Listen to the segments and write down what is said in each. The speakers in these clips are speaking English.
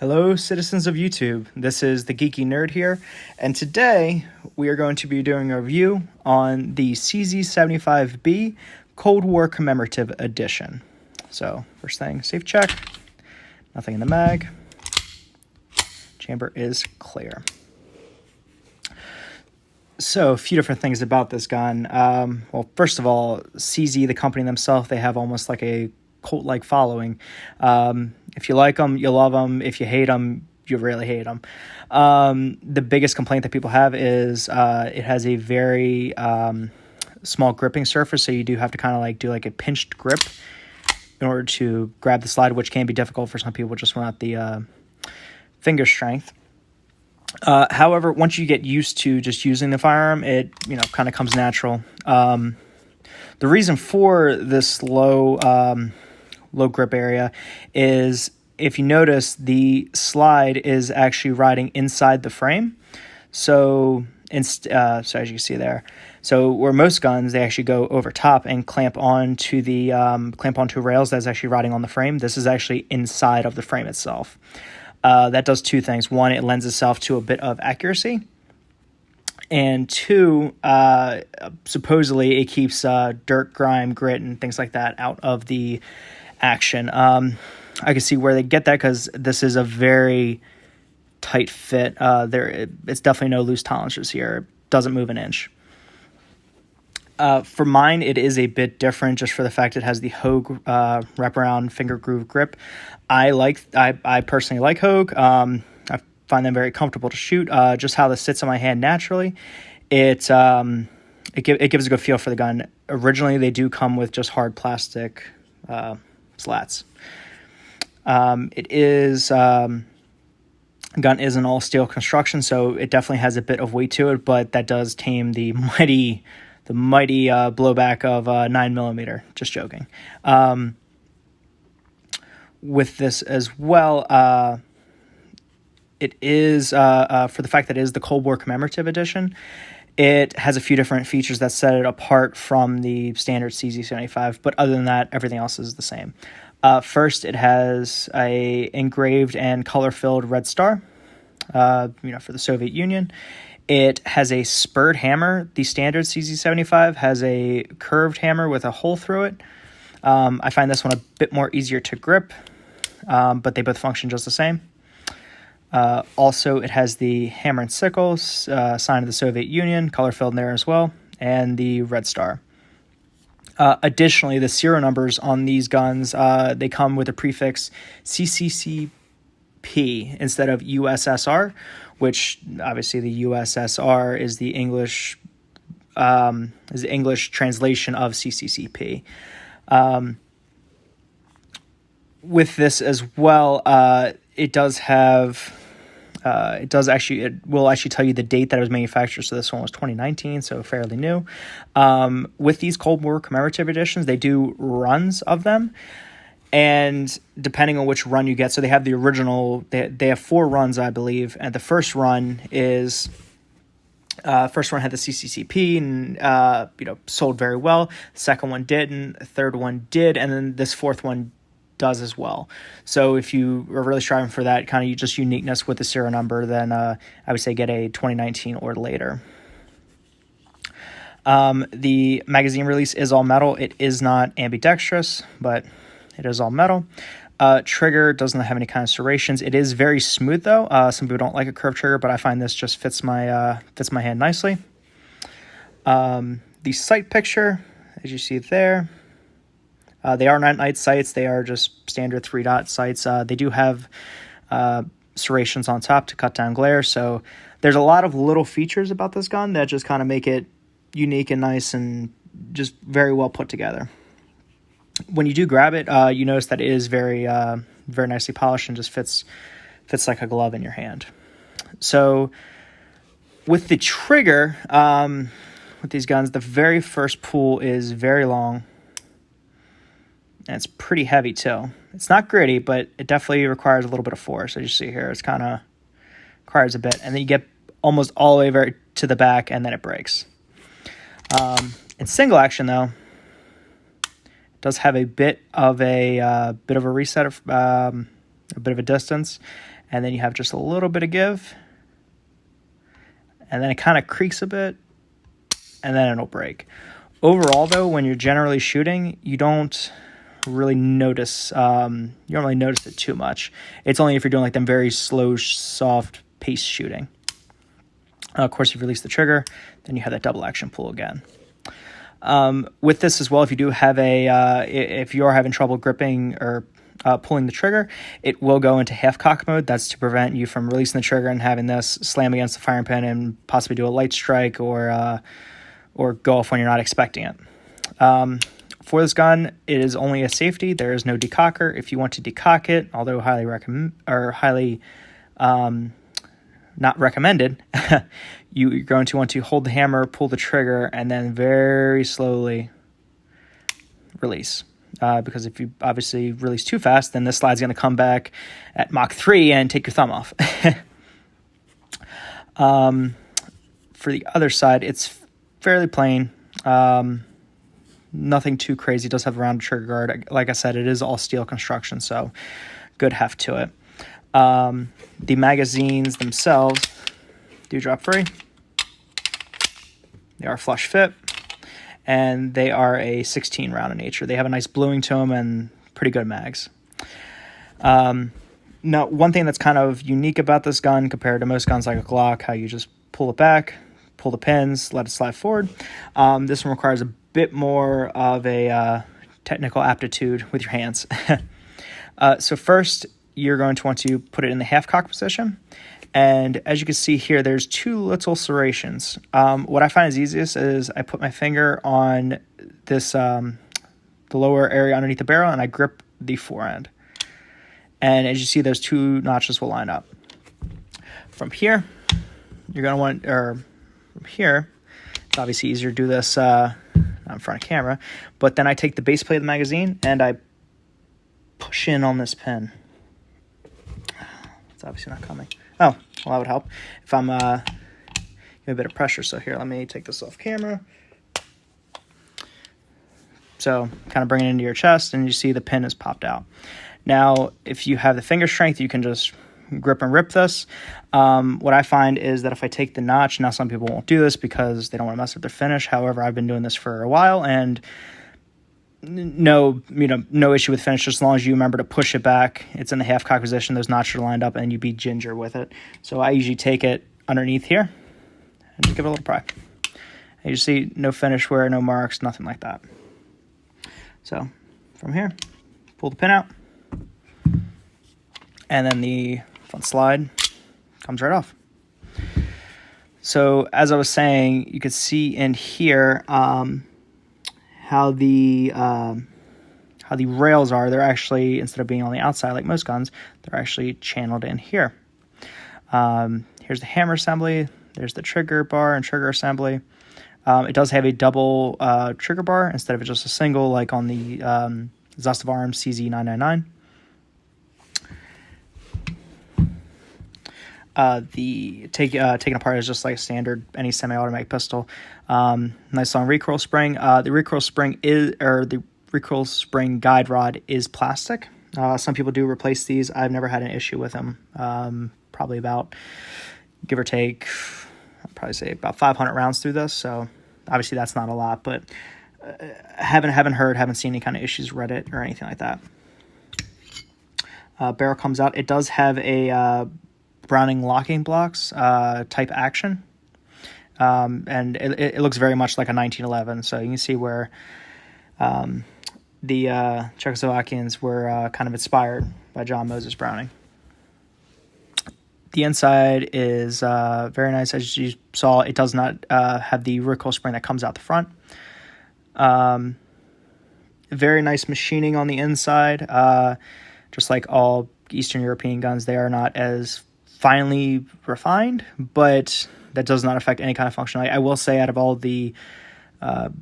Hello, citizens of YouTube. This is the Geeky Nerd here, and today we are going to be doing a review on the CZ75B Cold War Commemorative Edition. So, first thing, safe check. Nothing in the mag. Chamber is clear. So, a few different things about this gun. Well, first of all, CZ, the company themselves, they have almost like a cult-like following. If you like them, you love them. If you hate them, you really hate them. The biggest complaint that people have is it has a very small gripping surface, so you do have to kind of like do like a pinched grip in order to grab the slide, which can be difficult for some people just without the finger strength. However, once you get used to just using the firearm, it kind of comes natural. The reason for this low grip area is, if you notice, the slide is actually riding inside the frame. So as you can see there, so where most guns, they actually go over top and clamp onto rails that's actually riding on the frame. This is actually inside of the frame itself. That does two things. One, it lends itself to a bit of accuracy. And two, supposedly it keeps dirt, grime, grit, and things like that out of the action. I can see where they get that, because this is a very tight fit. It's definitely no loose tolerances here. It doesn't move an inch. For mine, it is a bit different just for the fact it has the Hogue wraparound finger groove grip. I personally like Hogue. I find them very comfortable to shoot. Just how this sits on my hand naturally, it gives a good feel for the gun. Originally, they do come with just hard plastic slats. It is gun is an all steel construction, so it definitely has a bit of weight to it, but that does tame the mighty blowback of 9mm. Just joking. With this as well, it is for the fact that it is the Cold War Commemorative Edition. It has a few different features that set it apart from the standard CZ75, but other than that, everything else is the same. First, it has a engraved and color-filled red star, for the Soviet Union. It has a spurred hammer. The standard CZ75 has a curved hammer with a hole through it. I find this one a bit more easier to grip, but they both function just the same. Also, it has the hammer and sickle, sign of the Soviet Union, color-filled in there as well, and the red star. Additionally, the serial numbers on these guns, they come with a prefix CCCP instead of USSR, which obviously the USSR is the English translation of CCCP. With this as well, it will actually tell you the date that it was manufactured. So this one was 2019, so fairly new. With these Cold War Commemorative Editions, they do runs of them. And depending on which run you get, so they have the original, they have 4 runs, I believe. And the first run had the CCCP and, sold very well. The second one didn't. The third one did. And then this fourth one does as well. So if you are really striving for that kind of just uniqueness with the serial number, then I would say get a 2019 or later. The magazine release is all metal. It is not ambidextrous, but it is all metal. Trigger doesn't have any kind of serrations. It is very smooth though. Some people don't like a curved trigger, but I find this just fits my hand nicely. The sight picture, as you see there, they are not night sights. They are just standard 3-dot sights. They do have serrations on top to cut down glare. So there's a lot of little features about this gun that just kind of make it unique and nice and just very well put together. When you do grab it, you notice that it is very nicely polished and just fits like a glove in your hand. So with the trigger, with these guns, the very first pull is very long. And it's pretty heavy too. It's not gritty, but it definitely requires a little bit of force. As you see here, it's kind of requires a bit. And then you get almost all the way to the back, and then it breaks. In single action, though, it does have a bit of a reset, a bit of a distance, and then you have just a little bit of give, and then it kind of creaks a bit, and then it'll break. Overall, though, when you're generally shooting, you don't really notice. You don't really notice it too much. It's only if you're doing like them very slow, soft pace shooting. Of course, you release the trigger, then you have that double action pull again. With this as well, if you do have if you are having trouble gripping or pulling the trigger, it will go into half cock mode. That's to prevent you from releasing the trigger and having this slam against the firing pin and possibly do a light strike or go off when you're not expecting it. For this gun, it is only a safety. There is no decocker. If you want to decock it, although highly not recommended, you're going to want to hold the hammer, pull the trigger, and then very slowly release. Because if you obviously release too fast, then this slide's going to come back at Mach 3 and take your thumb off. For the other side, it's fairly plain. Nothing too crazy. It does have a round trigger guard. Like I said, it is all steel construction, so good heft to it. The magazines themselves do drop free. They are flush fit, and they are a 16 round in nature. They have a nice bluing to them and pretty good mags. Now, one thing that's kind of unique about this gun compared to most guns like a Glock, how you just pull it back, pull the pins, let it slide forward. This one requires a bit more of a technical aptitude with your hands. So first, you're going to want to put it in the half cock position. And as you can see here, there's two little serrations. What I find is easiest is I put my finger on this, the lower area underneath the barrel, and I grip the forend. And as you see, those two notches will line up. From here, you're going to want, or from here, it's obviously easier to do this not in front of camera, but then I take the base plate of the magazine and I push in on this pin. It's obviously not coming. Oh, well, that would help if I'm give a bit of pressure. So here, let me take this off camera. So kind of bring it into your chest, and you see the pin has popped out. Now, if you have the finger strength, you can just grip and rip this. What I find is that if I take the notch, now some people won't do this because they don't want to mess up their finish. However, I've been doing this for a while, and no issue with finish, as long as you remember to push it back. It's in the half cock position, those notches are lined up, and you be ginger with it. So I usually take it underneath here and just give it a little pry. And you see no finish wear, no marks, nothing like that. So from here, pull the pin out, and then the front slide comes right off. So as I was saying, you could see in here how the rails are. They're actually, instead of being on the outside like most guns, they're actually channeled in here. Here's the hammer assembly. There's the trigger bar and trigger assembly. It does have a double trigger bar instead of just a single like on the Zest of Arms CZ999. Taken apart is just like a standard any semi-automatic pistol. Nice long recoil spring. The recoil spring guide rod is plastic. Some people do replace these. I've never had an issue with them. Probably about, give or take, I'd probably say about 500 rounds through this. So obviously that's not a lot, but haven't seen any kind of issues, read it or anything like that. Barrel comes out. It does have a Browning locking blocks type action, and it looks very much like a 1911. So you can see where the Czechoslovakians were kind of inspired by John Moses Browning. The inside is very nice. As you saw, it does not have the recoil spring that comes out the front. Very nice machining on the inside. Just like all Eastern European guns, they are not as finely refined, but that does not affect any kind of functionality. I will say out of all the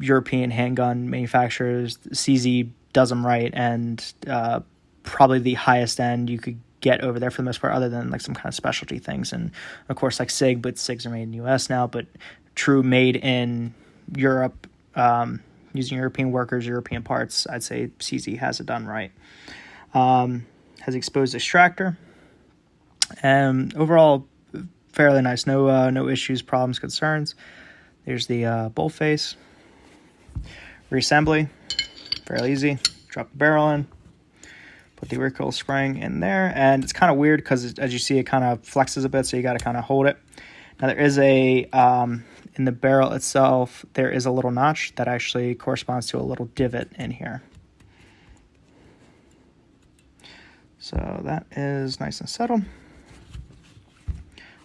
European handgun manufacturers, CZ does them right, and probably the highest end you could get over there for the most part, other than like some kind of specialty things. And of course like SIG, but SIGs are made in the US now, but true made in Europe, using European workers, European parts, I'd say CZ has it done right. Has exposed extractor. And overall, fairly nice. No issues, problems, concerns. There's the bolt face. Reassembly, fairly easy. Drop the barrel in. Put the recoil spring in there. And it's kind of weird because, as you see, it kind of flexes a bit, so you got to kind of hold it. Now, there is a, in the barrel itself, there is a little notch that actually corresponds to a little divot in here. So that is nice and settled.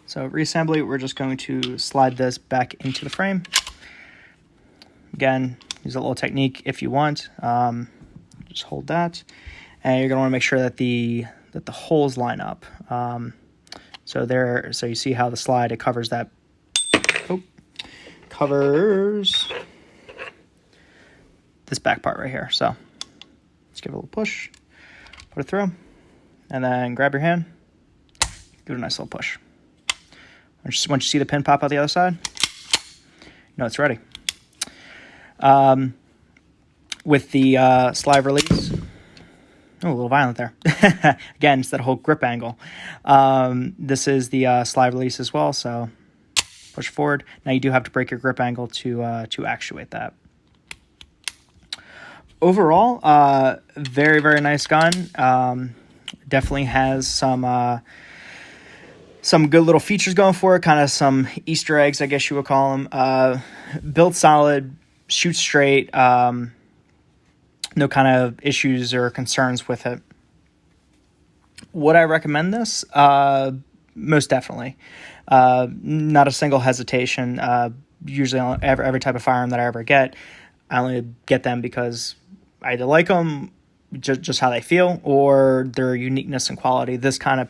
So reassembly, we're just going to slide this back into the frame. Again, use a little technique if you want. Just hold that. And you're going to want to make sure that the holes line up. So you see how the slide, it covers that, covers this back part right here. So let's give it a little push, put it through, and then grab your hand, give it a nice little push. Once you see the pin pop out the other side, you know it's ready. With the slide release, a little violent there. Again, it's that whole grip angle. This is the slide release as well, so push forward. Now you do have to break your grip angle to actuate that. Overall, very, very nice gun. Definitely has some good little features going for it, kind of some Easter eggs, I guess you would call them. Built solid, shoots straight, no kind of issues or concerns with it. Would I recommend this? Most definitely. Not a single hesitation. Usually every type of firearm that I ever get, I only get them because I either like them, just how they feel, or their uniqueness and quality. This kind of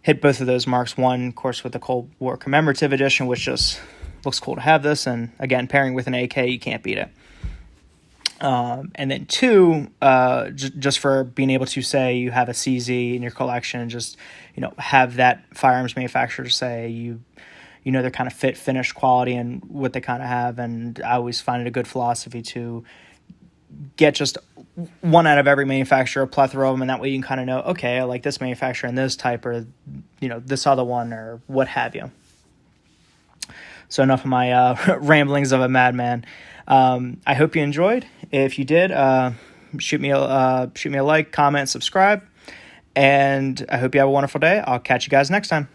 hit both of those marks. One, of course, with the Cold War Commemorative Edition, which just looks cool to have this. And again, pairing with an AK, you can't beat it. And then two, just for being able to say you have a CZ in your collection, and just, have that firearms manufacturer say you know their kind of fit, finish, quality, and what they kind of have. And I always find it a good philosophy to get just one out of every manufacturer, a plethora of them, and that way you can kind of know, okay, I like this manufacturer and this type, or this other one, or what have you. So enough of my ramblings of a madman. I hope you enjoyed. If you did, shoot me a like, comment, subscribe, and I hope you have a wonderful day. I'll catch you guys next time.